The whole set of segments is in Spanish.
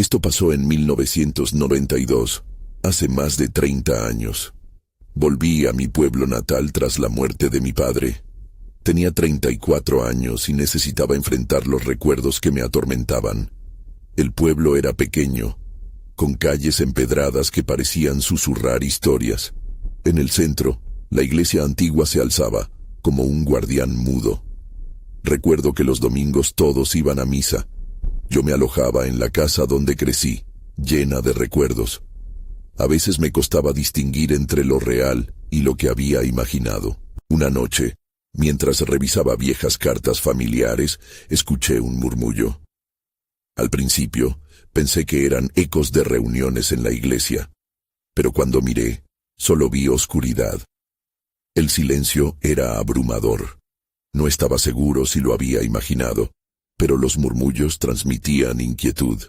Esto pasó en 1992, hace más de 30 años. Volví a mi pueblo natal tras la muerte de mi padre. Tenía 34 años y necesitaba enfrentar los recuerdos que me atormentaban. El pueblo era pequeño, con calles empedradas que parecían susurrar historias. En el centro, la iglesia antigua se alzaba, como un guardián mudo. Recuerdo que los domingos todos iban a misa. Yo me alojaba en la casa donde crecí, llena de recuerdos. A veces me costaba distinguir entre lo real y lo que había imaginado. Una noche, mientras revisaba viejas cartas familiares, escuché un murmullo. Al principio, pensé que eran ecos de reuniones en la iglesia, pero cuando miré, solo vi oscuridad. El silencio era abrumador. No estaba seguro si lo había imaginado, pero los murmullos transmitían inquietud.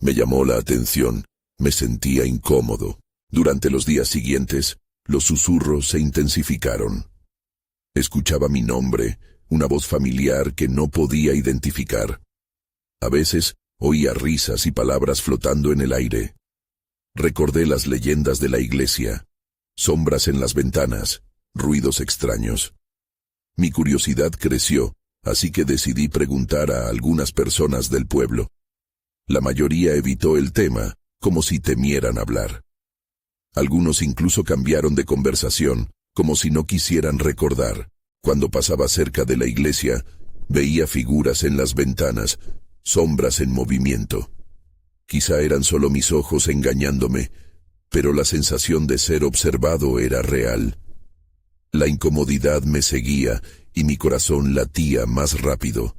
Me llamó la atención, me sentía incómodo. Durante los días siguientes, los susurros se intensificaron. Escuchaba mi nombre, una voz familiar que no podía identificar. A veces, oía risas y palabras flotando en el aire. Recordé las leyendas de la iglesia, sombras en las ventanas, ruidos extraños. Mi curiosidad creció, así que decidí preguntar a algunas personas del pueblo. La mayoría evitó el tema, como si temieran hablar. Algunos incluso cambiaron de conversación, como si no quisieran recordar. Cuando pasaba cerca de la iglesia, veía figuras en las ventanas, sombras en movimiento. Quizá eran solo mis ojos engañándome, pero la sensación de ser observado era real. La incomodidad me seguía y mi corazón latía más rápido.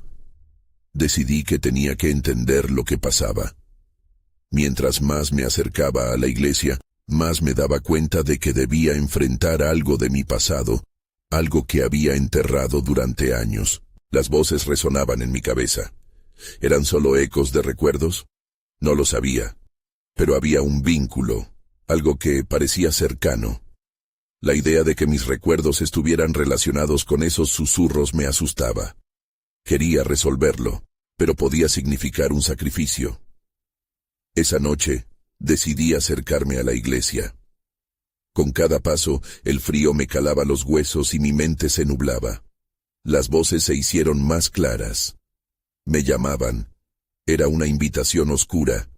Decidí que tenía que entender lo que pasaba. Mientras más me acercaba a la iglesia, más me daba cuenta de que debía enfrentar algo de mi pasado, algo que había enterrado durante años. Las voces resonaban en mi cabeza. ¿Eran solo ecos de recuerdos? No lo sabía, pero había un vínculo, algo que parecía cercano. La idea de que mis recuerdos estuvieran relacionados con esos susurros me asustaba. Quería resolverlo, pero podía significar un sacrificio. Esa noche, decidí acercarme a la iglesia. Con cada paso, el frío me calaba los huesos y mi mente se nublaba. Las voces se hicieron más claras. Me llamaban. Era una invitación oscura.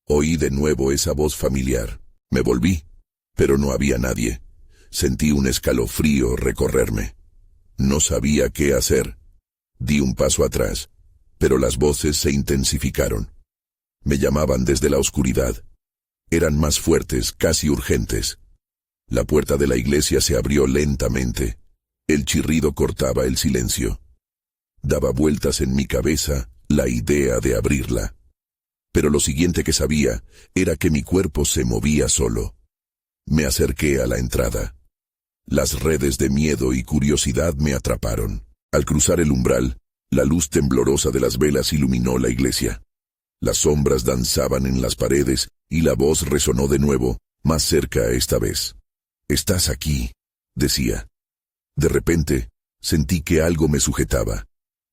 Oí de nuevo esa voz familiar. Me volví, pero no había nadie. Sentí un escalofrío recorrerme. No sabía qué hacer. Di un paso atrás, pero las voces se intensificaron. Me llamaban desde la oscuridad. Eran más fuertes, casi urgentes. La puerta de la iglesia se abrió lentamente. El chirrido cortaba el silencio. Daba vueltas en mi cabeza la idea de abrirla. Pero lo siguiente que sabía era que mi cuerpo se movía solo. Me acerqué a la entrada. Las redes de miedo y curiosidad me atraparon. Al cruzar el umbral, la luz temblorosa de las velas iluminó la iglesia. Las sombras danzaban en las paredes y la voz resonó de nuevo, más cerca esta vez. «Estás aquí», decía. De repente, sentí que algo me sujetaba.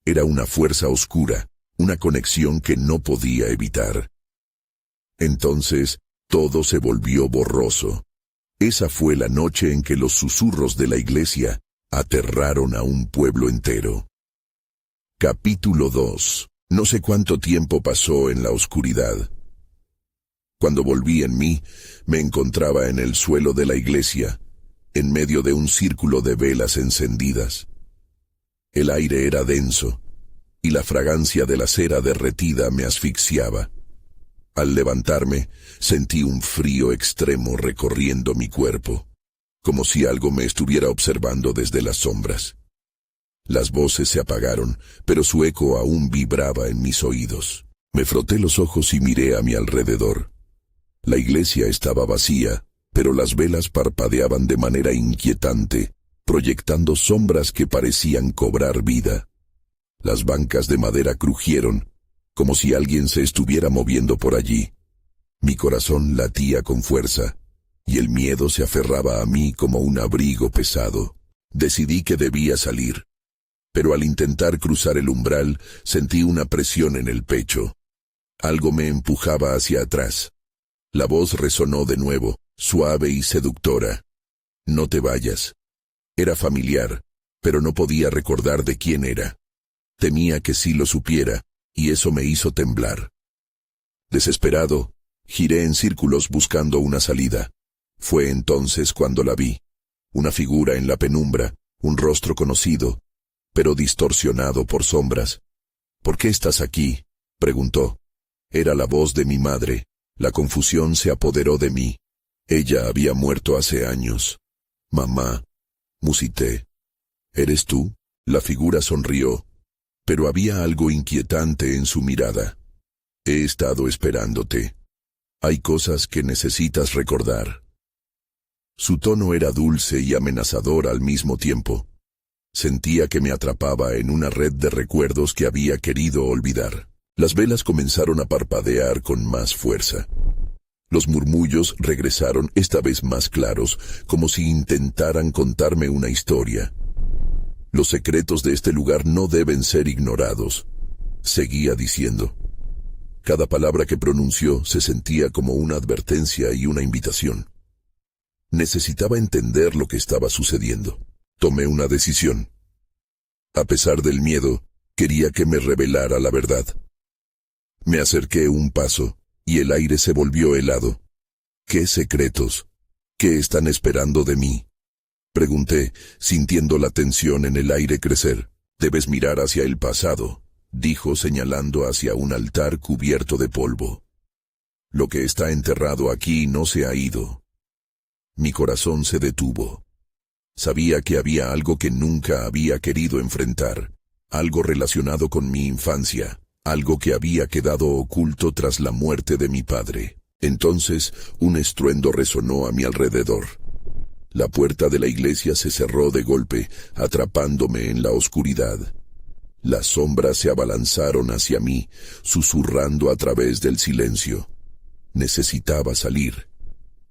Era una fuerza oscura, una conexión que no podía evitar. Entonces, todo se volvió borroso. Esa fue la noche en que los susurros de la iglesia aterraron a un pueblo entero. Capítulo 2. No sé cuánto tiempo pasó en la oscuridad. Cuando volví en mí, me encontraba en el suelo de la iglesia, en medio de un círculo de velas encendidas. El aire era denso, y la fragancia de la cera derretida me asfixiaba. Al levantarme, sentí un frío extremo recorriendo mi cuerpo, como si algo me estuviera observando desde las sombras. Las voces se apagaron, pero su eco aún vibraba en mis oídos. Me froté los ojos y miré a mi alrededor. La iglesia estaba vacía, pero las velas parpadeaban de manera inquietante, proyectando sombras que parecían cobrar vida. Las bancas de madera crujieron, como si alguien se estuviera moviendo por allí. Mi corazón latía con fuerza, y el miedo se aferraba a mí como un abrigo pesado. Decidí que debía salir, pero al intentar cruzar el umbral, sentí una presión en el pecho. Algo me empujaba hacia atrás. La voz resonó de nuevo, suave y seductora. No te vayas. Era familiar, pero no podía recordar de quién era. Temía que sí lo supiera, y eso me hizo temblar. Desesperado, giré en círculos buscando una salida. Fue entonces cuando la vi. Una figura en la penumbra, un rostro conocido, pero distorsionado por sombras. «¿Por qué estás aquí?», preguntó. Era la voz de mi madre. La confusión se apoderó de mí. Ella había muerto hace años. «Mamá», musité. «¿Eres tú?». La figura sonrió, pero había algo inquietante en su mirada. «He estado esperándote. Hay cosas que necesitas recordar». Su tono era dulce y amenazador al mismo tiempo. Sentía que me atrapaba en una red de recuerdos que había querido olvidar. Las velas comenzaron a parpadear con más fuerza. Los murmullos regresaron, esta vez más claros, como si intentaran contarme una historia. «Los secretos de este lugar no deben ser ignorados», seguía diciendo. Cada palabra que pronunció se sentía como una advertencia y una invitación. Necesitaba entender lo que estaba sucediendo. Tomé una decisión. A pesar del miedo, quería que me revelara la verdad. Me acerqué un paso, y el aire se volvió helado. «¿Qué secretos? ¿Qué están esperando de mí?», pregunté, sintiendo la tensión en el aire crecer. «Debes mirar hacia el pasado», dijo señalando hacia un altar cubierto de polvo. «Lo que está enterrado aquí no se ha ido». Mi corazón se detuvo. Sabía que había algo que nunca había querido enfrentar, algo relacionado con mi infancia, algo que había quedado oculto tras la muerte de mi padre. Entonces, un estruendo resonó a mi alrededor. La puerta de la iglesia se cerró de golpe, atrapándome en la oscuridad. Las sombras se abalanzaron hacia mí, susurrando a través del silencio. Necesitaba salir.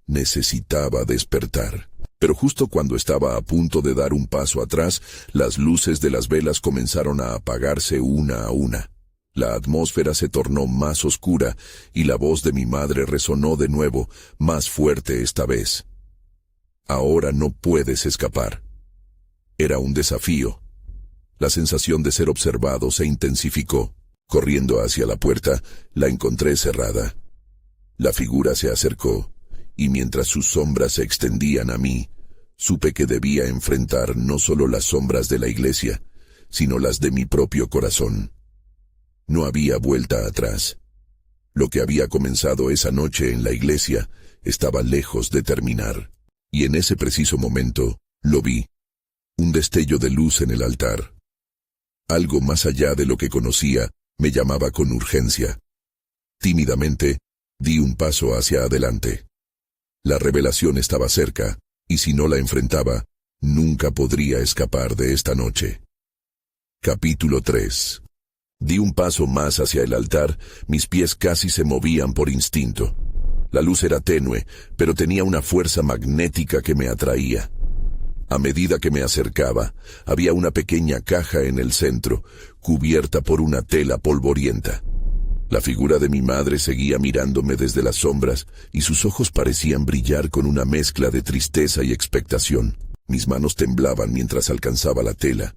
Necesitaba despertar. Pero justo cuando estaba a punto de dar un paso atrás, las luces de las velas comenzaron a apagarse una a una. La atmósfera se tornó más oscura, y la voz de mi madre resonó de nuevo, más fuerte esta vez. «Ahora no puedes escapar». Era un desafío. La sensación de ser observado se intensificó. Corriendo hacia la puerta, la encontré cerrada. La figura se acercó, y mientras sus sombras se extendían a mí, supe que debía enfrentar no solo las sombras de la iglesia, sino las de mi propio corazón. No había vuelta atrás. Lo que había comenzado esa noche en la iglesia estaba lejos de terminar. Y en ese preciso momento, lo vi. Un destello de luz en el altar. Algo más allá de lo que conocía, me llamaba con urgencia. Tímidamente, di un paso hacia adelante. La revelación estaba cerca, y si no la enfrentaba, nunca podría escapar de esta noche. Capítulo 3. Di un paso más hacia el altar, mis pies casi se movían por instinto. La luz era tenue, pero tenía una fuerza magnética que me atraía. A medida que me acercaba, había una pequeña caja en el centro, cubierta por una tela polvorienta. La figura de mi madre seguía mirándome desde las sombras, y sus ojos parecían brillar con una mezcla de tristeza y expectación. Mis manos temblaban mientras alcanzaba la tela.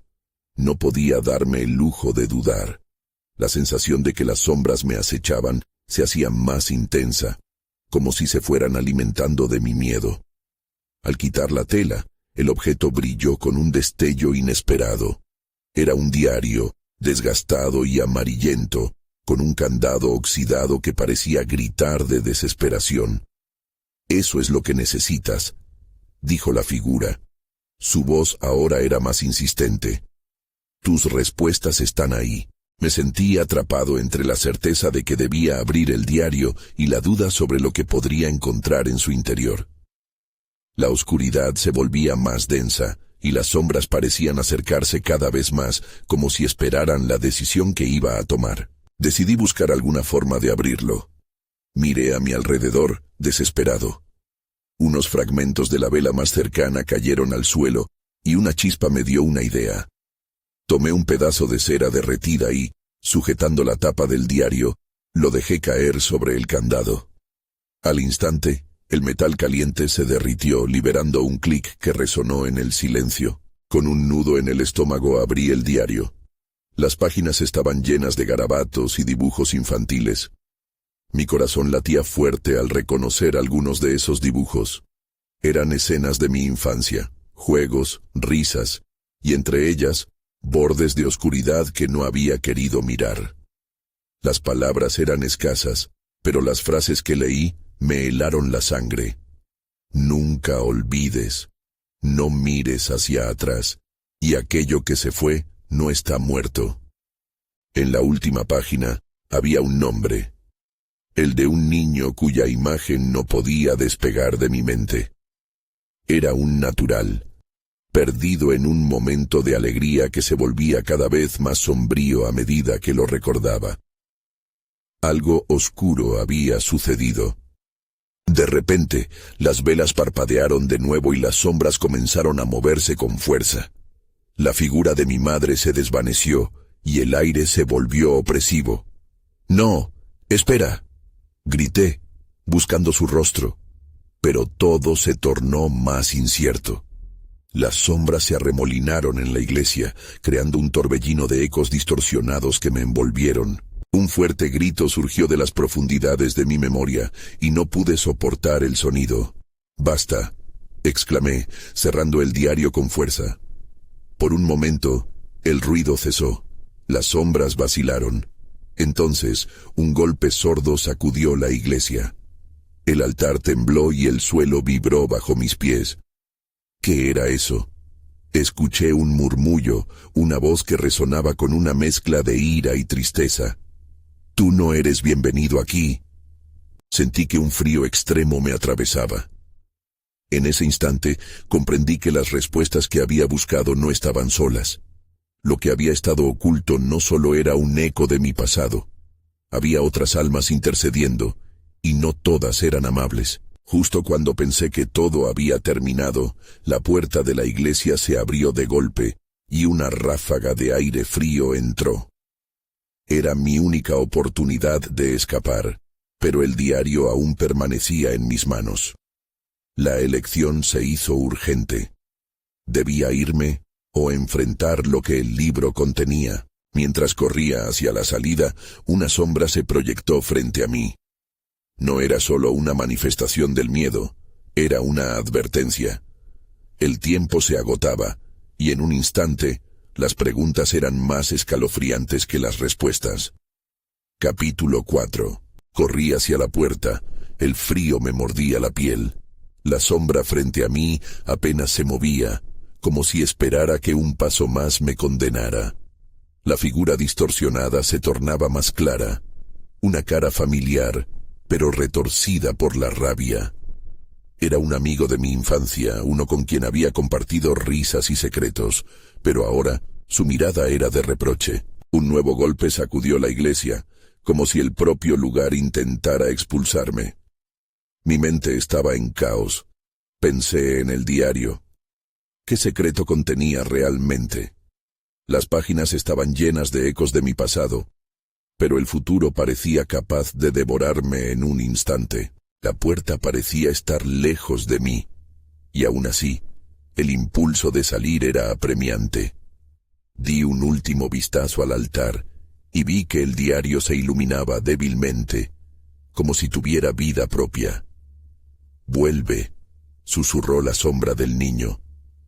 No podía darme el lujo de dudar. La sensación de que las sombras me acechaban se hacía más intensa, como si se fueran alimentando de mi miedo. Al quitar la tela, el objeto brilló con un destello inesperado. Era un diario, desgastado y amarillento, con un candado oxidado que parecía gritar de desesperación. «Eso es lo que necesitas», dijo la figura. Su voz ahora era más insistente. «Tus respuestas están ahí». Me sentí atrapado entre la certeza de que debía abrir el diario y la duda sobre lo que podría encontrar en su interior. La oscuridad se volvía más densa, y las sombras parecían acercarse cada vez más, como si esperaran la decisión que iba a tomar. Decidí buscar alguna forma de abrirlo. Miré a mi alrededor, desesperado. Unos fragmentos de la vela más cercana cayeron al suelo, y una chispa me dio una idea. Tomé un pedazo de cera derretida y, sujetando la tapa del diario, Lo dejé caer sobre el candado. Al instante, el metal caliente se derritió, liberando un clic que resonó en el silencio. Con un nudo en el estómago abrí el diario. Las páginas estaban llenas de garabatos y dibujos infantiles. Mi corazón latía fuerte al reconocer algunos de esos dibujos. Eran escenas de mi infancia, juegos, risas, y entre ellas, bordes de oscuridad que no había querido mirar. Las palabras eran escasas, pero las frases que leí me helaron la sangre. Nunca olvides, no mires hacia atrás, y aquello que se fue no está muerto. En la última página había un nombre, el de un niño cuya imagen no podía despegar de mi mente. Era un natural, perdido en un momento de alegría que se volvía cada vez más sombrío a medida que lo recordaba. Algo oscuro había sucedido. De repente, las velas parpadearon de nuevo y las sombras comenzaron a moverse con fuerza. La figura de mi madre se desvaneció y el aire se volvió opresivo. «No, espera», grité, buscando su rostro, pero todo se tornó más incierto. Las sombras se arremolinaron en la iglesia, creando un torbellino de ecos distorsionados que me envolvieron. Un fuerte grito surgió de las profundidades de mi memoria, y no pude soportar el sonido. «Basta», exclamé, cerrando el diario con fuerza. Por un momento, el ruido cesó. Las sombras vacilaron. Entonces, un golpe sordo sacudió la iglesia. El altar tembló y el suelo vibró bajo mis pies. ¿Qué era eso? Escuché un murmullo, una voz que resonaba con una mezcla de ira y tristeza. «Tú no eres bienvenido aquí». Sentí que un frío extremo me atravesaba. En ese instante, comprendí que las respuestas que había buscado no estaban solas. Lo que había estado oculto no solo era un eco de mi pasado. Había otras almas intercediendo, y no todas eran amables. Justo cuando pensé que todo había terminado, la puerta de la iglesia se abrió de golpe, y una ráfaga de aire frío entró. Era mi única oportunidad de escapar, pero el diario aún permanecía en mis manos. La elección se hizo urgente. Debía irme o enfrentar lo que el libro contenía. Mientras corría hacia la salida, una sombra se proyectó frente a mí. No era solo una manifestación del miedo, era una advertencia. El tiempo se agotaba, y en un instante, las preguntas eran más escalofriantes que las respuestas. Capítulo 4. Corrí hacia la puerta, el frío me mordía la piel. La sombra frente a mí apenas se movía, como si esperara que un paso más me condenara. La figura distorsionada se tornaba más clara, una cara familiar, pero retorcida por la rabia. Era un amigo de mi infancia, uno con quien había compartido risas y secretos, pero ahora su mirada era de reproche. Un nuevo golpe sacudió la iglesia, como si el propio lugar intentara expulsarme. Mi mente estaba en caos. Pensé en el diario. ¿Qué secreto contenía realmente? Las páginas estaban llenas de ecos de mi pasado, pero el futuro parecía capaz de devorarme en un instante. La puerta parecía estar lejos de mí, y aún así, el impulso de salir era apremiante. Di un último vistazo al altar, y vi que el diario se iluminaba débilmente, como si tuviera vida propia. «Vuelve», susurró la sombra del niño.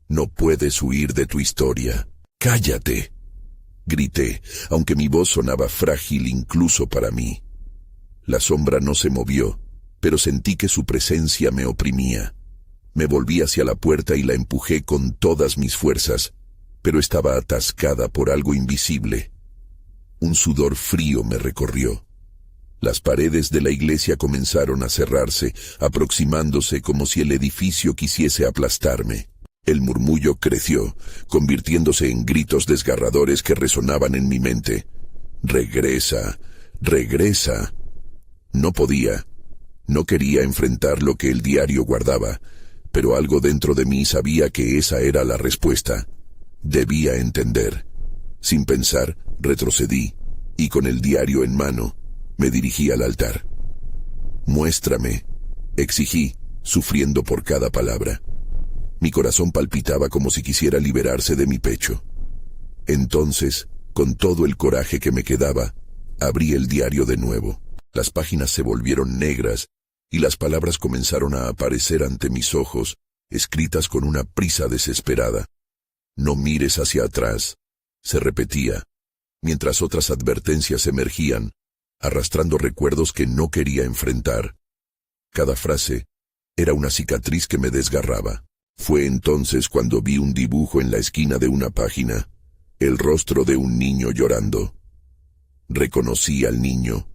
«No puedes huir de tu historia». «¡Cállate!», grité, aunque mi voz sonaba frágil incluso para mí. La sombra no se movió, pero sentí que su presencia me oprimía. Me volví hacia la puerta y la empujé con todas mis fuerzas, pero estaba atascada por algo invisible. Un sudor frío me recorrió. Las paredes de la iglesia comenzaron a cerrarse, aproximándose como si el edificio quisiese aplastarme. El murmullo creció, convirtiéndose en gritos desgarradores que resonaban en mi mente. «Regresa, regresa». No podía. No quería enfrentar lo que el diario guardaba, pero algo dentro de mí sabía que esa era la respuesta. Debía entender. Sin pensar, retrocedí, y con el diario en mano, Me dirigí al altar. «Muéstrame», exigí, sufriendo por cada palabra. Mi corazón palpitaba como si quisiera liberarse de mi pecho. Entonces, con todo el coraje que me quedaba, abrí el diario de nuevo. Las páginas se volvieron negras y las palabras comenzaron a aparecer ante mis ojos, escritas con una prisa desesperada. «No mires hacia atrás», se repetía, mientras otras advertencias emergían, arrastrando recuerdos que no quería enfrentar. Cada frase era una cicatriz que me desgarraba. Fue entonces cuando vi un dibujo en la esquina de una página, el rostro de un niño llorando. Reconocí al niño.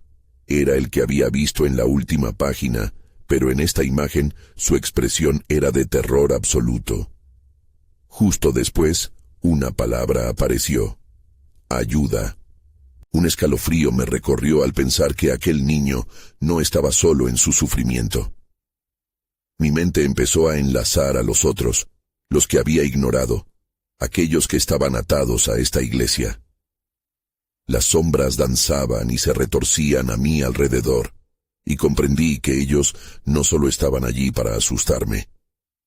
Era el que había visto en la última página, pero en esta imagen su expresión era de terror absoluto. Justo después, una palabra apareció: ayuda. Un escalofrío me recorrió al pensar que aquel niño no estaba solo en su sufrimiento. Mi mente empezó a enlazar a los otros, los que había ignorado, aquellos que estaban atados a esta iglesia. Las sombras danzaban y se retorcían a mi alrededor, y comprendí que ellos no solo estaban allí para asustarme.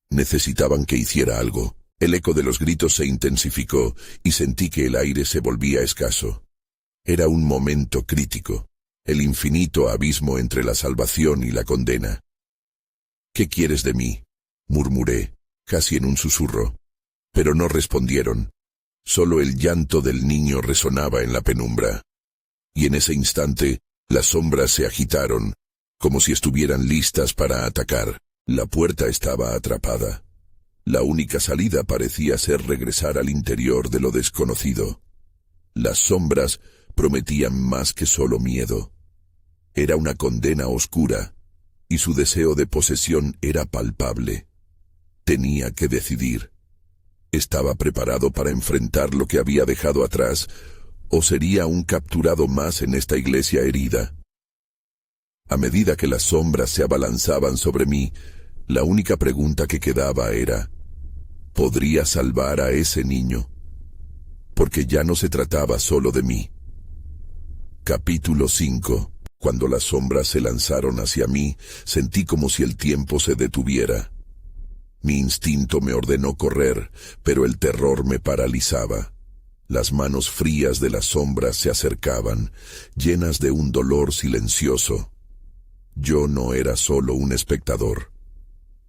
Necesitaban que hiciera algo. El eco de los gritos se intensificó y sentí que el aire se volvía escaso. Era un momento crítico, el infinito abismo entre la salvación y la condena. «¿Qué quieres de mí?», murmuré, casi en un susurro. Pero no respondieron. Solo el llanto del niño resonaba en la penumbra. Y en ese instante, las sombras se agitaron, como si estuvieran listas para atacar. La puerta estaba atrapada. La única salida parecía ser regresar al interior de lo desconocido. Las sombras prometían más que solo miedo. Era una condena oscura, y su deseo de posesión era palpable. Tenía que decidir. ¿Estaba preparado para enfrentar lo que había dejado atrás, o sería un capturado más en esta iglesia herida? A medida que las sombras se abalanzaban sobre mí, la única pregunta que quedaba era: ¿podría salvar a ese niño? Porque ya no se trataba solo de mí. Capítulo 5. Cuando las sombras se lanzaron hacia mí, sentí como si el tiempo se detuviera. Mi instinto me ordenó correr, pero el terror me paralizaba. Las manos frías de las sombras se acercaban, llenas de un dolor silencioso. Yo no era solo un espectador.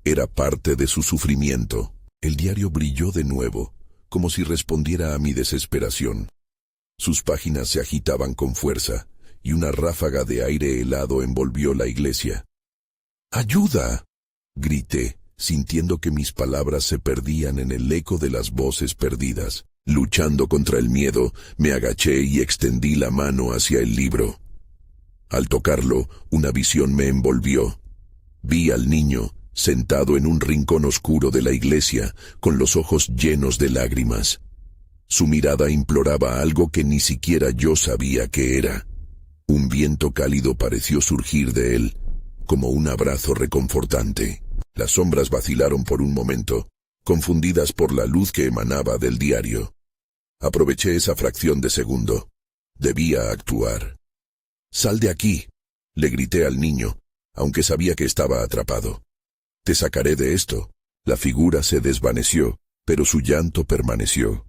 Era parte de su sufrimiento. El diario brilló de nuevo, como si respondiera a mi desesperación. Sus páginas se agitaban con fuerza, y una ráfaga de aire helado envolvió la iglesia. «¡Ayuda!», grité, sintiendo que mis palabras se perdían en el eco de las voces perdidas. Luchando contra el miedo, me agaché y extendí la mano hacia el libro. Al tocarlo, una visión me envolvió. Vi al niño, sentado en un rincón oscuro de la iglesia, con los ojos llenos de lágrimas. Su mirada imploraba algo que ni siquiera yo sabía qué era. Un viento cálido pareció surgir de él, como un abrazo reconfortante. Las sombras vacilaron por un momento, confundidas por la luz que emanaba del diario. Aproveché esa fracción de segundo. Debía actuar. «¡Sal de aquí!», le grité al niño, aunque sabía que estaba atrapado. «Te sacaré de esto». La figura se desvaneció, pero su llanto permaneció.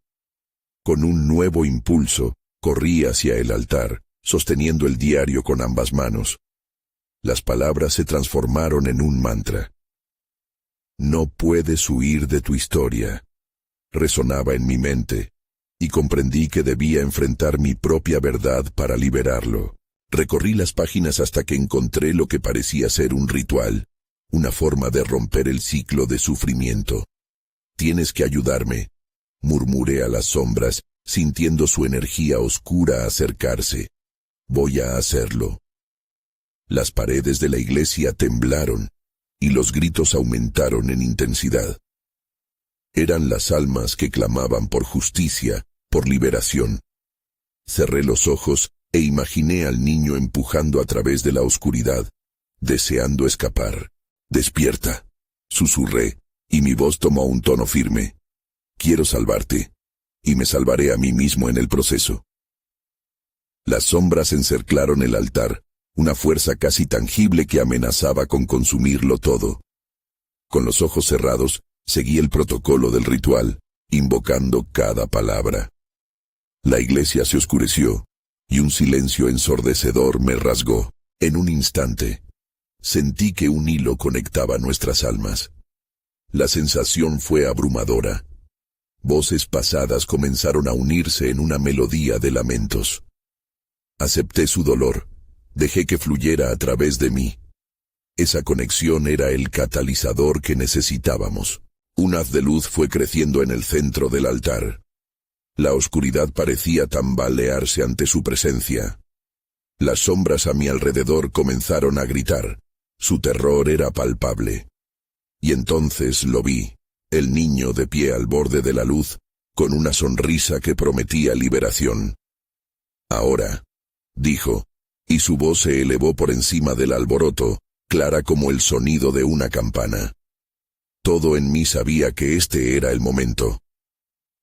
Con un nuevo impulso, corrí hacia el altar, sosteniendo el diario con ambas manos. Las palabras se transformaron en un mantra. «No puedes huir de tu historia», resonaba en mi mente, y comprendí que debía enfrentar mi propia verdad para liberarlo. Recorrí las páginas hasta que encontré lo que parecía ser un ritual, una forma de romper el ciclo de sufrimiento. «Tienes que ayudarme», murmuré a las sombras, sintiendo su energía oscura acercarse. «Voy a hacerlo». Las paredes de la iglesia temblaron, y los gritos aumentaron en intensidad. Eran las almas que clamaban por justicia, por liberación. Cerré los ojos e imaginé al niño empujando a través de la oscuridad, deseando escapar. «Despierta», susurré, y mi voz tomó un tono firme. «Quiero salvarte, y me salvaré a mí mismo en el proceso». Las sombras encerclaron el altar, una fuerza casi tangible que amenazaba con consumirlo todo. Con los ojos cerrados, seguí el protocolo del ritual, invocando cada palabra. La iglesia se oscureció, y un silencio ensordecedor me rasgó. En un instante, sentí que un hilo conectaba nuestras almas. La sensación fue abrumadora. Voces pasadas comenzaron a unirse en una melodía de lamentos. Acepté su dolor, dejé que fluyera a través de mí. Esa conexión era el catalizador que necesitábamos. Un haz de luz fue creciendo en el centro del altar. La oscuridad parecía tambalearse ante su presencia. Las sombras a mi alrededor comenzaron a gritar. Su terror era palpable. Y entonces lo vi, el niño de pie al borde de la luz, con una sonrisa que prometía liberación. Ahora, dijo, y su voz se elevó por encima del alboroto, clara como el sonido de una campana. Todo en mí sabía que este era el momento.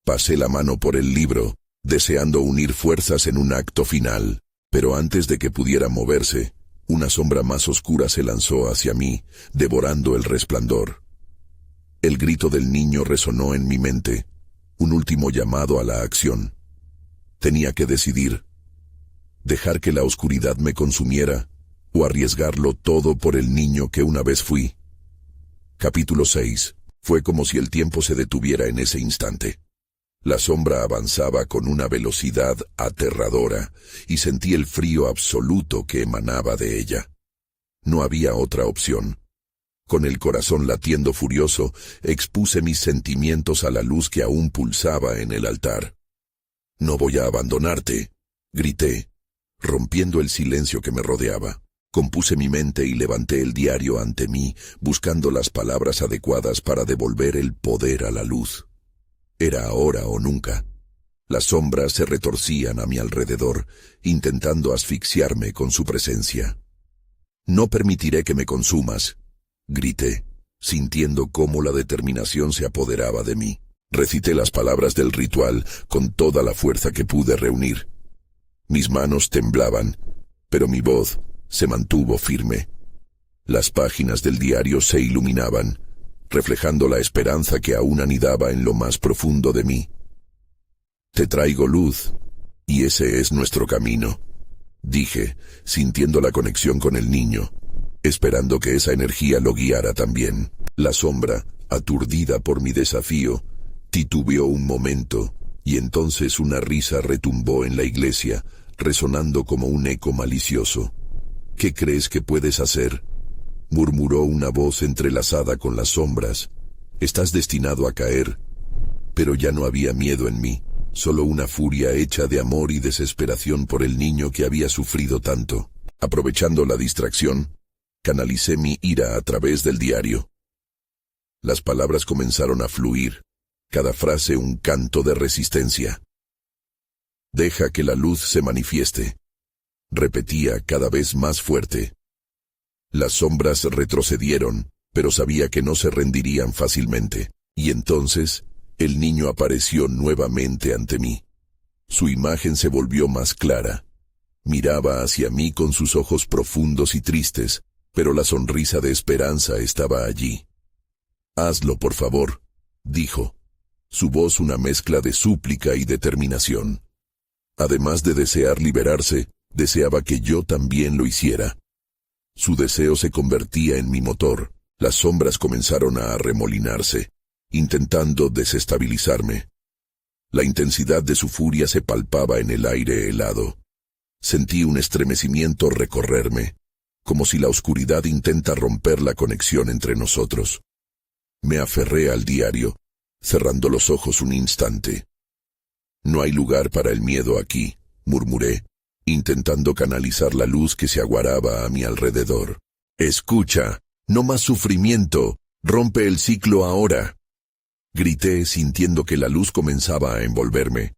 Pasé la mano por el libro, deseando unir fuerzas en un acto final, pero antes de que pudiera moverse, una sombra más oscura se lanzó hacia mí, devorando el resplandor. El grito del niño resonó en mi mente, un último llamado a la acción. Tenía que decidir, dejar que la oscuridad me consumiera, o arriesgarlo todo por el niño que una vez fui. Capítulo 6. Fue como si el tiempo se detuviera en ese instante. La sombra avanzaba con una velocidad aterradora, y sentí el frío absoluto que emanaba de ella. No había otra opción. Con el corazón latiendo furioso, expuse mis sentimientos a la luz que aún pulsaba en el altar. «No voy a abandonarte», grité, rompiendo el silencio que me rodeaba. Compuse mi mente y levanté el diario ante mí, buscando las palabras adecuadas para devolver el poder a la luz. Era ahora o nunca. Las sombras se retorcían a mi alrededor, intentando asfixiarme con su presencia. «No permitiré que me consumas», grité, sintiendo cómo la determinación se apoderaba de mí. Recité las palabras del ritual con toda la fuerza que pude reunir. Mis manos temblaban, pero mi voz se mantuvo firme. Las páginas del diario se iluminaban, reflejando la esperanza que aún anidaba en lo más profundo de mí. «Te traigo luz, y ese es nuestro camino», dije, sintiendo la conexión con el niño, esperando que esa energía lo guiara también. La sombra, aturdida por mi desafío, titubeó un momento, y entonces una risa retumbó en la iglesia, resonando como un eco malicioso. «¿Qué crees que puedes hacer?», murmuró una voz entrelazada con las sombras. «Estás destinado a caer». Pero ya no había miedo en mí, solo una furia hecha de amor y desesperación por el niño que había sufrido tanto. Aprovechando la distracción, canalicé mi ira a través del diario. Las palabras comenzaron a fluir, cada frase un canto de resistencia. «Deja que la luz se manifieste», repetía cada vez más fuerte. Las sombras retrocedieron, pero sabía que no se rendirían fácilmente, y entonces el niño apareció nuevamente ante mí. Su imagen se volvió más clara. Miraba hacia mí con sus ojos profundos y tristes, pero la sonrisa de esperanza estaba allí. «Hazlo, por favor», dijo, su voz una mezcla de súplica y determinación. Además de desear liberarse, deseaba que yo también lo hiciera. Su deseo se convertía en mi motor. Las sombras comenzaron a arremolinarse, intentando desestabilizarme. La intensidad de su furia se palpaba en el aire helado. Sentí un estremecimiento recorrerme, como si la oscuridad intenta romper la conexión entre nosotros. Me aferré al diario, cerrando los ojos un instante. «No hay lugar para el miedo aquí», murmuré, intentando canalizar la luz que se aguaraba a mi alrededor. «Escucha, no más sufrimiento, rompe el ciclo ahora», grité sintiendo que la luz comenzaba a envolverme.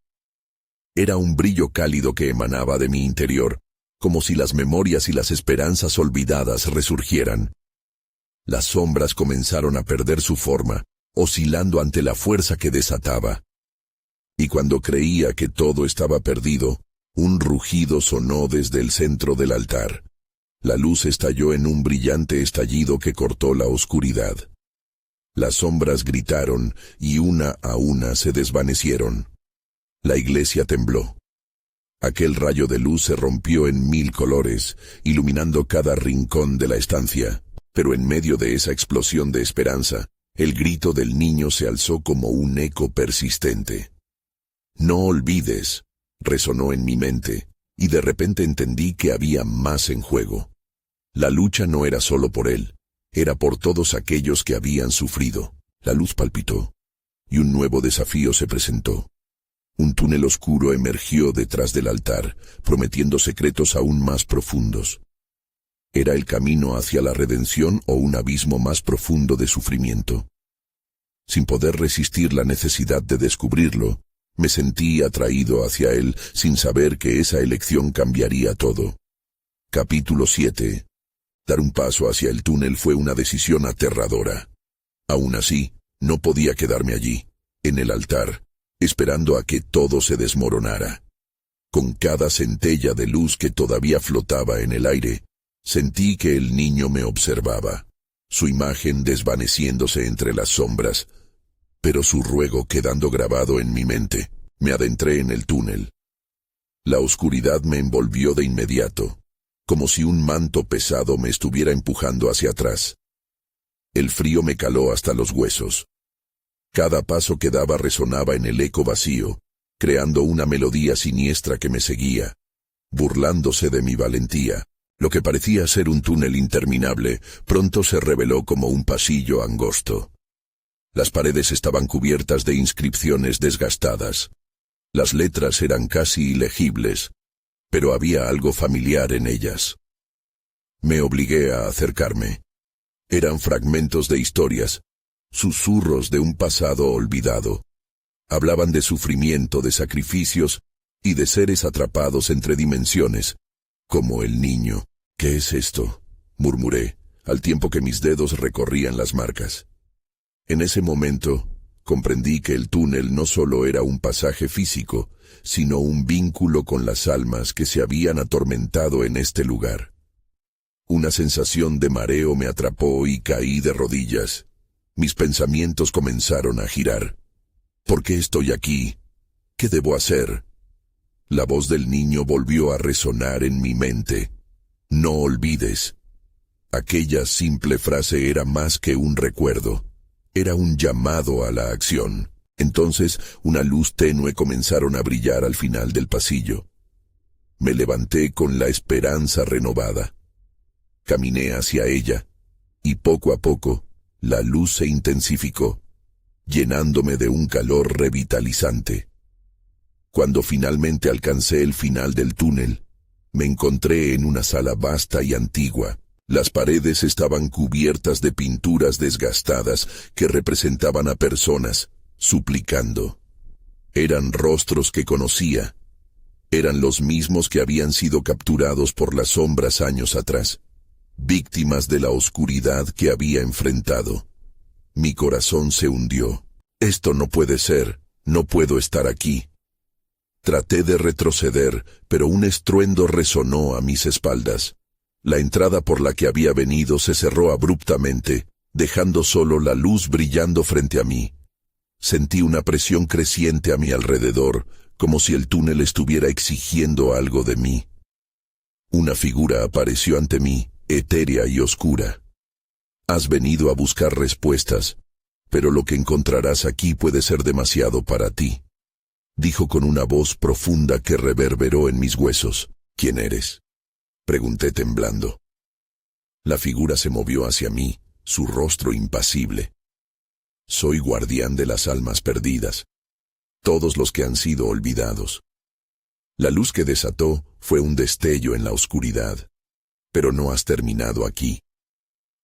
Era un brillo cálido que emanaba de mi interior, como si las memorias y las esperanzas olvidadas resurgieran. Las sombras comenzaron a perder su forma, oscilando ante la fuerza que desataba. Y cuando creía que todo estaba perdido, un rugido sonó desde el centro del altar. La luz estalló en un brillante estallido que cortó la oscuridad. Las sombras gritaron y una a una se desvanecieron. La iglesia tembló. Aquel rayo de luz se rompió en 1000 colores, iluminando cada rincón de la estancia, pero en medio de esa explosión de esperanza, el grito del niño se alzó como un eco persistente. «No olvides», resonó en mi mente, y de repente entendí que había más en juego. La lucha no era solo por él, era por todos aquellos que habían sufrido. La luz palpitó, y un nuevo desafío se presentó. Un túnel oscuro emergió detrás del altar, prometiendo secretos aún más profundos. ¿Era el camino hacia la redención o un abismo más profundo de sufrimiento? Sin poder resistir la necesidad de descubrirlo, me sentí atraído hacia él sin saber que esa elección cambiaría todo. Capítulo 7. Dar un paso hacia el túnel fue una decisión aterradora. Aún así, no podía quedarme allí, en el altar, esperando a que todo se desmoronara. Con cada centella de luz que todavía flotaba en el aire, sentí que el niño me observaba, su imagen desvaneciéndose entre las sombras, pero su ruego quedando grabado en mi mente. Me adentré en el túnel. La oscuridad me envolvió de inmediato, como si un manto pesado me estuviera empujando hacia atrás. El frío me caló hasta los huesos. Cada paso que daba resonaba en el eco vacío, creando una melodía siniestra que me seguía, burlándose de mi valentía. Lo que parecía ser un túnel interminable, pronto se reveló como un pasillo angosto. Las paredes estaban cubiertas de inscripciones desgastadas. Las letras eran casi ilegibles, pero había algo familiar en ellas. Me obligué a acercarme. Eran fragmentos de historias, susurros de un pasado olvidado. Hablaban de sufrimiento, de sacrificios y de seres atrapados entre dimensiones, como el niño. «¿Qué es esto?», murmuré, al tiempo que mis dedos recorrían las marcas. En ese momento, comprendí que el túnel no solo era un pasaje físico, sino un vínculo con las almas que se habían atormentado en este lugar. Una sensación de mareo me atrapó y caí de rodillas. Mis pensamientos comenzaron a girar. ¿Por qué estoy aquí? ¿Qué debo hacer? La voz del niño volvió a resonar en mi mente. «No olvides». Aquella simple frase era más que un recuerdo. Era un llamado a la acción. Entonces, una luz tenue comenzaron a brillar al final del pasillo. Me levanté con la esperanza renovada. Caminé hacia ella, y poco a poco, la luz se intensificó, llenándome de un calor revitalizante. Cuando finalmente alcancé el final del túnel, me encontré en una sala vasta y antigua. Las paredes estaban cubiertas de pinturas desgastadas que representaban a personas, suplicando. Eran rostros que conocía. Eran los mismos que habían sido capturados por las sombras años atrás, víctimas de la oscuridad que había enfrentado. Mi corazón se hundió. «Esto no puede ser, no puedo estar aquí». Traté de retroceder, pero un estruendo resonó a mis espaldas. La entrada por la que había venido se cerró abruptamente, dejando solo la luz brillando frente a mí. Sentí una presión creciente a mi alrededor, como si el túnel estuviera exigiendo algo de mí. Una figura apareció ante mí, etérea y oscura. «Has venido a buscar respuestas, pero lo que encontrarás aquí puede ser demasiado para ti», dijo con una voz profunda que reverberó en mis huesos. «¿Quién eres?», pregunté temblando. La figura se movió hacia mí, su rostro impasible. «Soy guardián de las almas perdidas, todos los que han sido olvidados». La luz que desató fue un destello en la oscuridad. «Pero no has terminado aquí.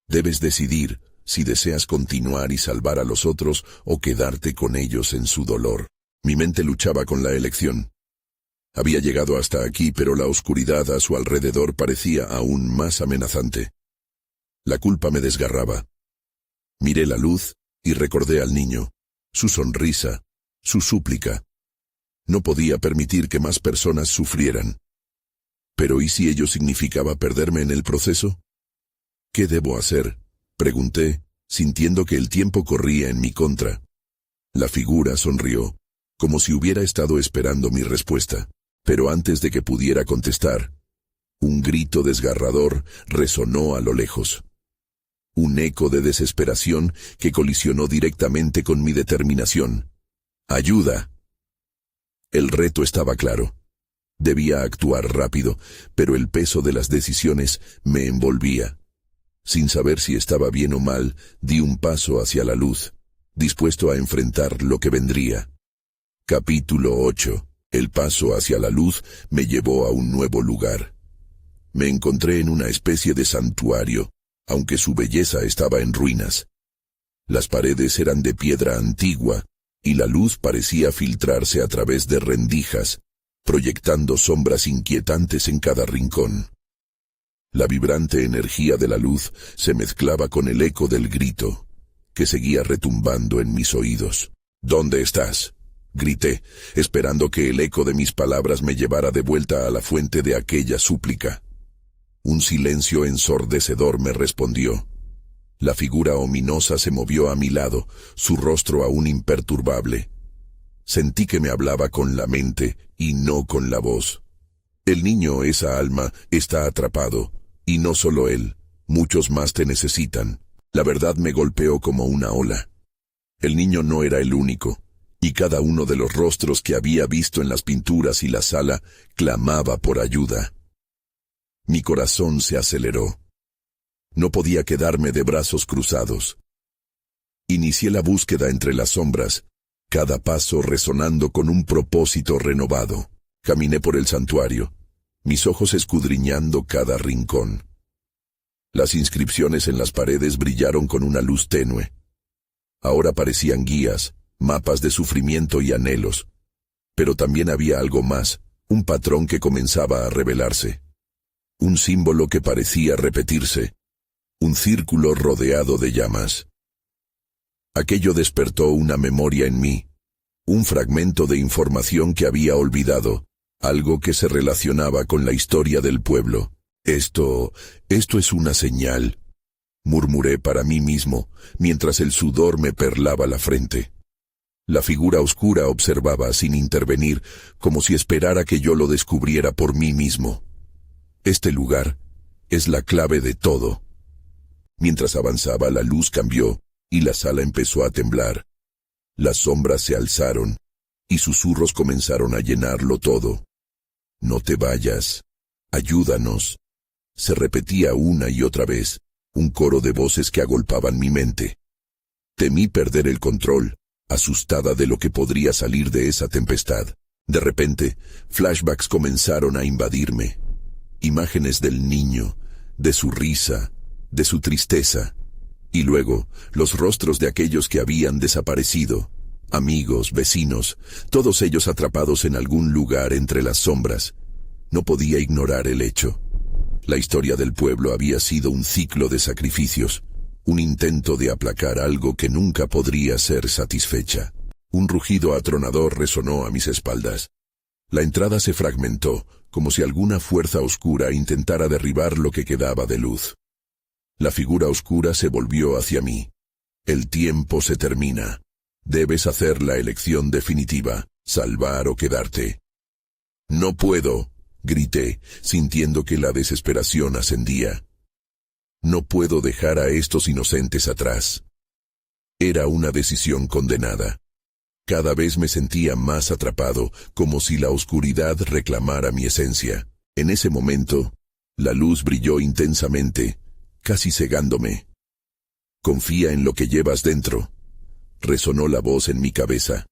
Debes decidir si deseas continuar y salvar a los otros o quedarte con ellos en su dolor». Mi mente luchaba con la elección. Había llegado hasta aquí, pero la oscuridad a su alrededor parecía aún más amenazante. La culpa me desgarraba. Miré la luz y recordé al niño, su sonrisa, su súplica. No podía permitir que más personas sufrieran. Pero ¿y si ello significaba perderme en el proceso? ¿Qué debo hacer?, pregunté, sintiendo que el tiempo corría en mi contra. La figura sonrió, como si hubiera estado esperando mi respuesta, pero antes de que pudiera contestar, un grito desgarrador resonó a lo lejos. Un eco de desesperación que colisionó directamente con mi determinación. ¡Ayuda! El reto estaba claro. Debía actuar rápido, pero el peso de las decisiones me envolvía. Sin saber si estaba bien o mal, di un paso hacia la luz, dispuesto a enfrentar lo que vendría. Capítulo 8. El paso hacia la luz me llevó a un nuevo lugar. Me encontré en una especie de santuario, aunque su belleza estaba en ruinas. Las paredes eran de piedra antigua, y la luz parecía filtrarse a través de rendijas, proyectando sombras inquietantes en cada rincón. La vibrante energía de la luz se mezclaba con el eco del grito, que seguía retumbando en mis oídos. ¿Dónde estás?, grité, esperando que el eco de mis palabras me llevara de vuelta a la fuente de aquella súplica. Un silencio ensordecedor me respondió. La figura ominosa se movió a mi lado, su rostro aún imperturbable. Sentí que me hablaba con la mente y no con la voz. El niño, esa alma, está atrapado, y no solo él, muchos más te necesitan. La verdad me golpeó como una ola. El niño no era el único, y cada uno de los rostros que había visto en las pinturas y la sala clamaba por ayuda. Mi corazón se aceleró. No podía quedarme de brazos cruzados. Inicié la búsqueda entre las sombras, cada paso resonando con un propósito renovado. Caminé por el santuario, mis ojos escudriñando cada rincón. Las inscripciones en las paredes brillaron con una luz tenue. Ahora parecían guías, mapas de sufrimiento y anhelos. Pero también había algo más, un patrón que comenzaba a revelarse. Un símbolo que parecía repetirse. Un círculo rodeado de llamas. Aquello despertó una memoria en mí. Un fragmento de información que había olvidado. Algo que se relacionaba con la historia del pueblo. Esto es una señal, murmuré para mí mismo, mientras el sudor me perlaba la frente. La figura oscura observaba sin intervenir, como si esperara que yo lo descubriera por mí mismo. Este lugar es la clave de todo. Mientras avanzaba, la luz cambió, y la sala empezó a temblar. Las sombras se alzaron, y susurros comenzaron a llenarlo todo. No te vayas. Ayúdanos. Se repetía una y otra vez, un coro de voces que agolpaban mi mente. Temí perder el control, asustada de lo que podría salir de esa tempestad. De repente, flashbacks comenzaron a invadirme. Imágenes del niño, de su risa, de su tristeza, y luego los rostros de aquellos que habían desaparecido, amigos, vecinos, todos ellos atrapados en algún lugar entre las sombras. No podía ignorar el hecho. La historia del pueblo había sido un ciclo de sacrificios, un intento de aplacar algo que nunca podría ser satisfecha. Un rugido atronador resonó a mis espaldas. La entrada se fragmentó, como si alguna fuerza oscura intentara derribar lo que quedaba de luz. La figura oscura se volvió hacia mí. El tiempo se termina. Debes hacer la elección definitiva, salvar o quedarte. No puedo, grité, sintiendo que la desesperación ascendía. No puedo dejar a estos inocentes atrás. Era una decisión condenada. Cada vez me sentía más atrapado, como si la oscuridad reclamara mi esencia. En ese momento, la luz brilló intensamente, casi cegándome. Confía en lo que llevas dentro. Resonó la voz en mi cabeza.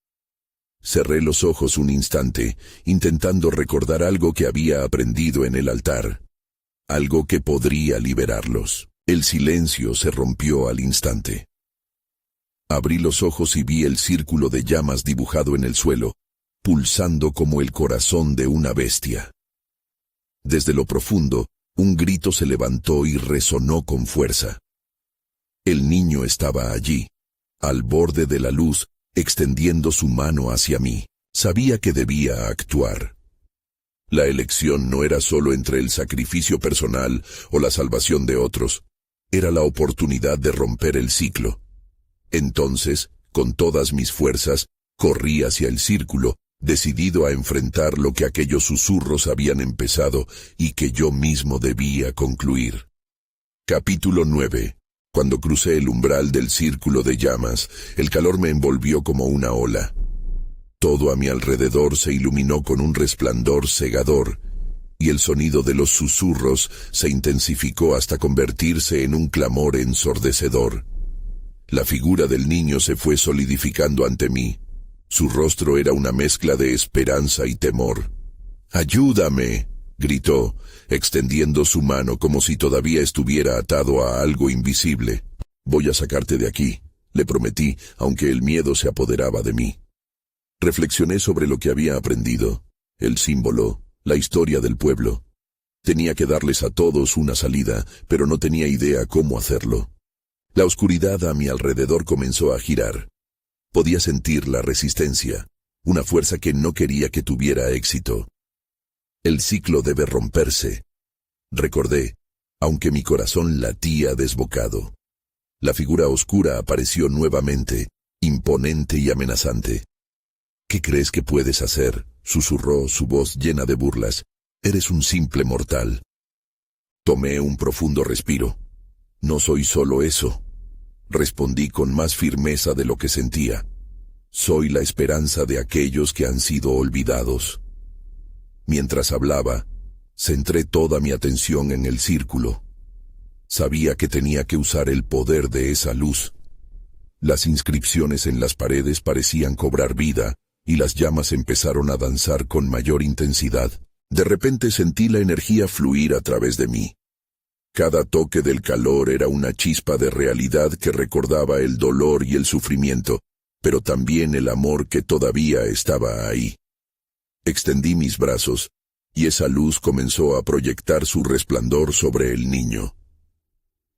Cerré los ojos un instante, intentando recordar algo que había aprendido en el altar. Algo que podría liberarlos. El silencio se rompió al instante. Abrí los ojos y vi el círculo de llamas dibujado en el suelo, pulsando como el corazón de una bestia. Desde lo profundo, un grito se levantó y resonó con fuerza. El niño estaba allí, al borde de la luz, extendiendo su mano hacia mí. Sabía que debía actuar. La elección no era solo entre el sacrificio personal o la salvación de otros, era la oportunidad de romper el ciclo. Entonces, con todas mis fuerzas, corrí hacia el círculo, decidido a enfrentar lo que aquellos susurros habían empezado y que yo mismo debía concluir. Capítulo 9. Cuando crucé el umbral del círculo de llamas, el calor me envolvió como una ola. Todo a mi alrededor se iluminó con un resplandor cegador, y el sonido de los susurros se intensificó hasta convertirse en un clamor ensordecedor. La figura del niño se fue solidificando ante mí. Su rostro era una mezcla de esperanza y temor. «¡Ayúdame!», gritó, extendiendo su mano como si todavía estuviera atado a algo invisible. «Voy a sacarte de aquí», le prometí, aunque el miedo se apoderaba de mí. Reflexioné sobre lo que había aprendido, el símbolo, la historia del pueblo. Tenía que darles a todos una salida, pero no tenía idea cómo hacerlo. La oscuridad a mi alrededor comenzó a girar. Podía sentir la resistencia, una fuerza que no quería que tuviera éxito. El ciclo debe romperse, recordé, aunque mi corazón latía desbocado. La figura oscura apareció nuevamente, imponente y amenazante. «¿Qué crees que puedes hacer?», susurró su voz llena de burlas. «Eres un simple mortal». Tomé un profundo respiro. «No soy solo eso», respondí con más firmeza de lo que sentía. «Soy la esperanza de aquellos que han sido olvidados». Mientras hablaba, centré toda mi atención en el círculo. Sabía que tenía que usar el poder de esa luz. Las inscripciones en las paredes parecían cobrar vida, y las llamas empezaron a danzar con mayor intensidad. De repente sentí la energía fluir a través de mí. Cada toque del calor era una chispa de realidad que recordaba el dolor y el sufrimiento, pero también el amor que todavía estaba ahí. Extendí mis brazos, y esa luz comenzó a proyectar su resplandor sobre el niño.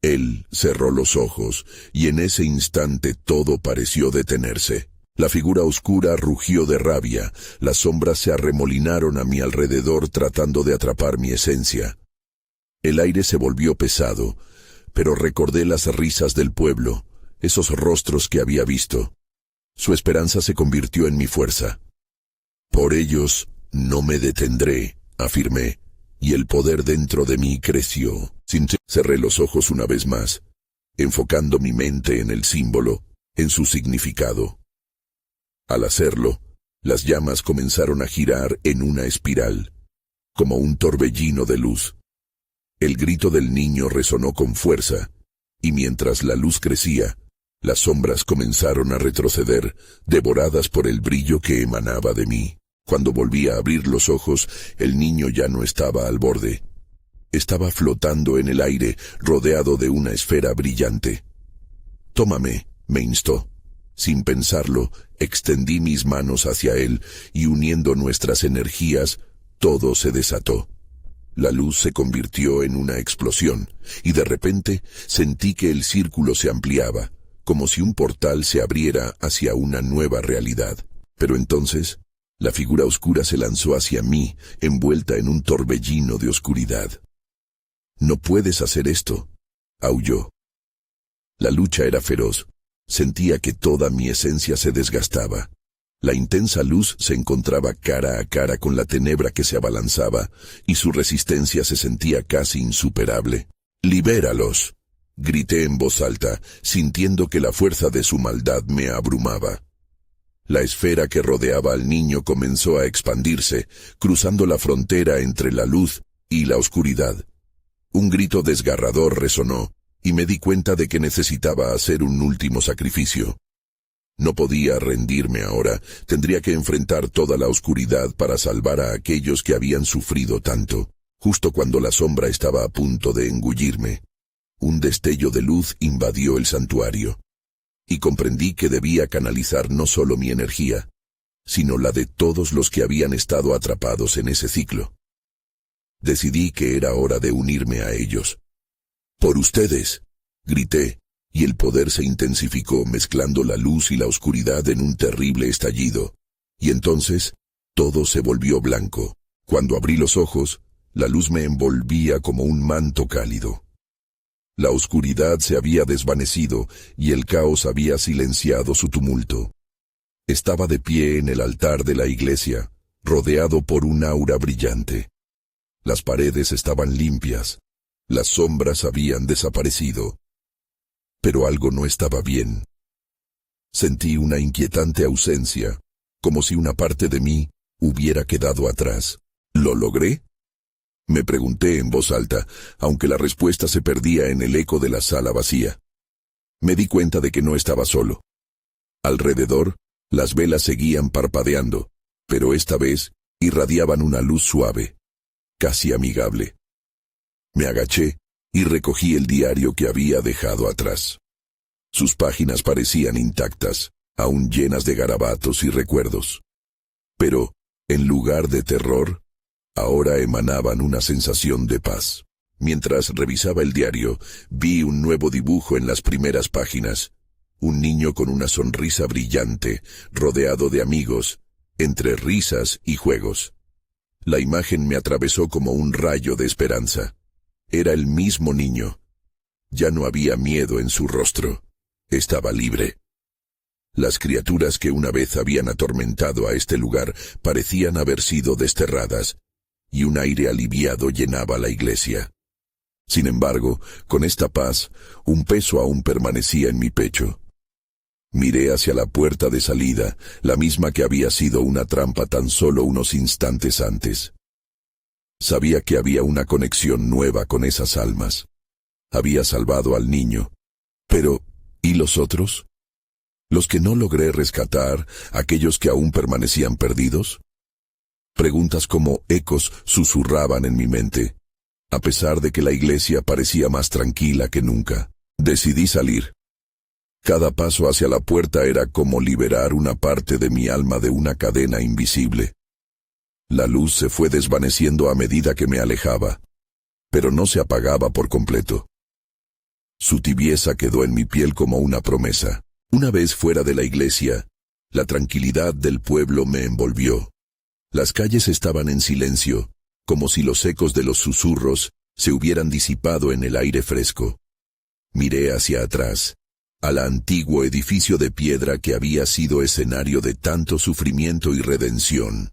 Él cerró los ojos, y en ese instante todo pareció detenerse. La figura oscura rugió de rabia, las sombras se arremolinaron a mi alrededor tratando de atrapar mi esencia. El aire se volvió pesado, pero recordé las risas del pueblo, esos rostros que había visto. Su esperanza se convirtió en mi fuerza. «Por ellos no me detendré», afirmé, y el poder dentro de mí creció. Cerré los ojos una vez más, enfocando mi mente en el símbolo, en su significado. Al hacerlo, las llamas comenzaron a girar en una espiral, como un torbellino de luz. El grito del niño resonó con fuerza, y mientras la luz crecía, las sombras comenzaron a retroceder, devoradas por el brillo que emanaba de mí. Cuando volví a abrir los ojos, el niño ya no estaba al borde. Estaba flotando en el aire, rodeado de una esfera brillante. «Tómame», me instó. Sin pensarlo, extendí mis manos hacia él, y uniendo nuestras energías, todo se desató. La luz se convirtió en una explosión, y de repente sentí que el círculo se ampliaba, como si un portal se abriera hacia una nueva realidad. Pero entonces, la figura oscura se lanzó hacia mí, envuelta en un torbellino de oscuridad. «No puedes hacer esto», aulló. La lucha era feroz. Sentía que toda mi esencia se desgastaba. La intensa luz se encontraba cara a cara con la tenebra que se abalanzaba, y su resistencia se sentía casi insuperable. «¡Libéralos!», grité en voz alta, sintiendo que la fuerza de su maldad me abrumaba. La esfera que rodeaba al niño comenzó a expandirse, cruzando la frontera entre la luz y la oscuridad. Un grito desgarrador resonó, y me di cuenta de que necesitaba hacer un último sacrificio. No podía rendirme ahora, tendría que enfrentar toda la oscuridad para salvar a aquellos que habían sufrido tanto. Justo cuando la sombra estaba a punto de engullirme, un destello de luz invadió el santuario, y comprendí que debía canalizar no solo mi energía, sino la de todos los que habían estado atrapados en ese ciclo. Decidí que era hora de unirme a ellos. «¡Por ustedes!», grité, y el poder se intensificó mezclando la luz y la oscuridad en un terrible estallido. Y entonces, todo se volvió blanco. Cuando abrí los ojos, la luz me envolvía como un manto cálido. La oscuridad se había desvanecido y el caos había silenciado su tumulto. Estaba de pie en el altar de la iglesia, rodeado por un aura brillante. Las paredes estaban limpias, las sombras habían desaparecido. Pero algo no estaba bien. Sentí una inquietante ausencia, como si una parte de mí hubiera quedado atrás. ¿Lo logré?, me pregunté en voz alta, aunque la respuesta se perdía en el eco de la sala vacía. Me di cuenta de que no estaba solo. Alrededor, las velas seguían parpadeando, pero esta vez irradiaban una luz suave, casi amigable. Me agaché y recogí el diario que había dejado atrás. Sus páginas parecían intactas, aún llenas de garabatos y recuerdos. Pero, en lugar de terror, ahora emanaban una sensación de paz. Mientras revisaba el diario, vi un nuevo dibujo en las primeras páginas. Un niño con una sonrisa brillante, rodeado de amigos, entre risas y juegos. La imagen me atravesó como un rayo de esperanza. Era el mismo niño. Ya no había miedo en su rostro. Estaba libre. Las criaturas que una vez habían atormentado a este lugar parecían haber sido desterradas, y un aire aliviado llenaba la iglesia. Sin embargo, con esta paz, un peso aún permanecía en mi pecho. Miré hacia la puerta de salida, la misma que había sido una trampa tan solo unos instantes antes. Sabía que había una conexión nueva con esas almas. Había salvado al niño. Pero, ¿y los otros? ¿Los que no logré rescatar, aquellos que aún permanecían perdidos? Preguntas como ecos susurraban en mi mente, a pesar de que la iglesia parecía más tranquila que nunca. Decidí salir. Cada paso hacia la puerta era como liberar una parte de mi alma de una cadena invisible. La luz se fue desvaneciendo a medida que me alejaba, pero no se apagaba por completo. Su tibieza quedó en mi piel como una promesa. Una vez fuera de la iglesia, la tranquilidad del pueblo me envolvió. Las calles estaban en silencio, como si los ecos de los susurros se hubieran disipado en el aire fresco. Miré hacia atrás, al antiguo edificio de piedra que había sido escenario de tanto sufrimiento y redención.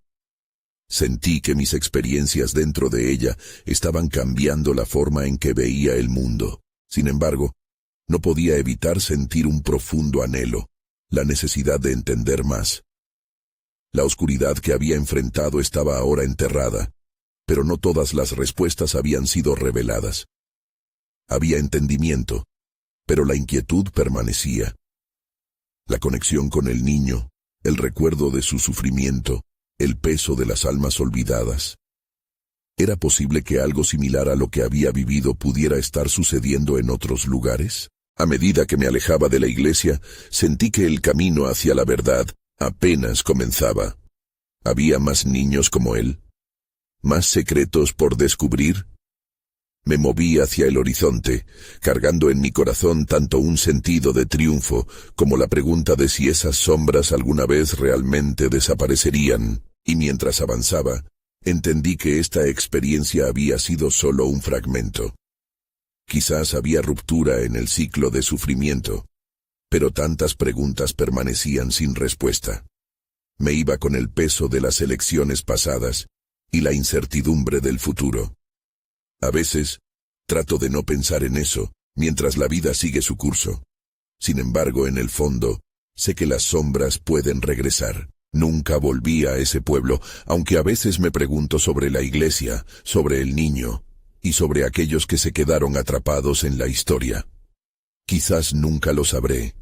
Sentí que mis experiencias dentro de ella estaban cambiando la forma en que veía el mundo. Sin embargo, no podía evitar sentir un profundo anhelo, la necesidad de entender más. La oscuridad que había enfrentado estaba ahora enterrada, pero no todas las respuestas habían sido reveladas. Había entendimiento, pero la inquietud permanecía. La conexión con el niño, el recuerdo de su sufrimiento, el peso de las almas olvidadas. ¿Era posible que algo similar a lo que había vivido pudiera estar sucediendo en otros lugares? A medida que me alejaba de la iglesia, sentí que el camino hacia la verdad apenas comenzaba. ¿Había más niños como él? ¿Más secretos por descubrir? Me moví hacia el horizonte, cargando en mi corazón tanto un sentido de triunfo como la pregunta de si esas sombras alguna vez realmente desaparecerían, y mientras avanzaba, entendí que esta experiencia había sido solo un fragmento. Quizás había ruptura en el ciclo de sufrimiento, pero tantas preguntas permanecían sin respuesta. Me iba con el peso de las elecciones pasadas y la incertidumbre del futuro. A veces, trato de no pensar en eso, mientras la vida sigue su curso. Sin embargo, en el fondo, sé que las sombras pueden regresar. Nunca volví a ese pueblo, aunque a veces me pregunto sobre la iglesia, sobre el niño, y sobre aquellos que se quedaron atrapados en la historia. Quizás nunca lo sabré,